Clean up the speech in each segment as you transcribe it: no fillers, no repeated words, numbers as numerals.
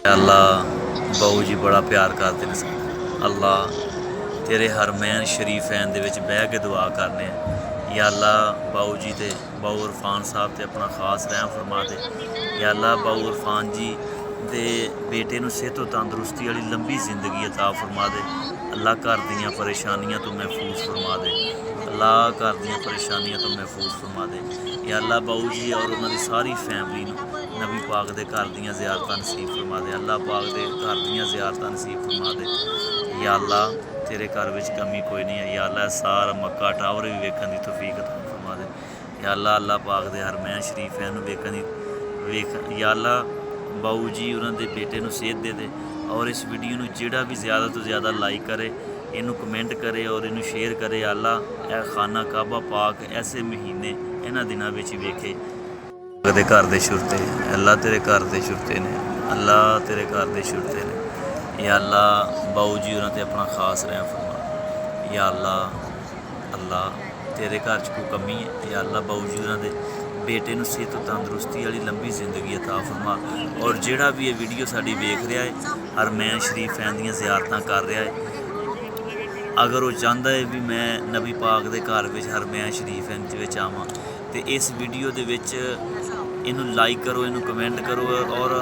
अल्लाह बाऊ जी बड़ा प्यार करते हैं सानू। अल्लाह तेरे हरमैन शरीफैन दे विच बह के दुआ करने या अल्लाह बाऊ जी ते बाऊ इरफान साहब ते अपना खास रहम फरमा दे। या अल्लाह बाऊ इरफान जी दे बेटे नूं सेहत तंदरुस्ती वाली लंबी जिंदगी अता फरमा दे। अल्लाह घर दीयां परेशानियां तो महफूज फरमा दे। अल्लाह घर दीयां परेशानियां तो महफूज फरमा दे। या अल्लाह बाऊ जी और उन्हां दी सारी फैमिली नूं नबी पाक दे घर दियां ज़ियारतां नसीब फरमा दे। अल्लाह पाक दे घर दियां ज़ियारतां नसीब फरमा दे। या अल्लाह तेरे घर विच कमी कोई नहीं है। या अल्लाह सारा मक्का टावर भी वेखण दी तौफीक अता फरमा दे। या अल्लाह अल्लाह पाक दे हरमैन शरीफैन नूं वेखण दी वेख। या अल्लाह बाऊ जी उन्हां दे बेटे नूं सेहत दे दे और इस वीडियो नूं जिहड़ा भी ज़्यादा तो ज़्यादा लाइक करे, इनू कमेंट करे और इनू शेयर करे। अल्लाह ए खाना काबा पाक ऐसे महीने इन्हां दिनां विच वेखे तेरे घर दे शुरते। अल्लाह तेरे घर दे शुरते ने। अल्लाह तेरे घर दे शुरते ने। या अल्लाह बाऊ जी उन्हां ते अपना खास रहम फरमा। या अल्लाह अल्लाह तेरे घर च कोई कमी है। या अल्लाह बाऊ जी उन्हां दे बेटे नूं सेहत तंदरुस्ती वाली लंबी जिंदगी अता फरमा। और जिहड़ा भी ये वीडियो साडी वेख रहा है हरमैन शरीफैन दियां ज़ियारतां कर रहा है, अगर वो चाहता है भी मैं नबी पाक दे घर विच हरमैन शरीफैन विच आवां ते इस वीडियो दे विच इनू लाइक करो, इनू कमेंट करो और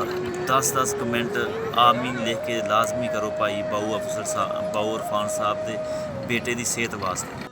10-10 कमेंट आमीन लिख के लाजमी करो भाई बाऊ अफसर साहब बाऊ इरफान साहब दे बेटे की सेहत वास्ते।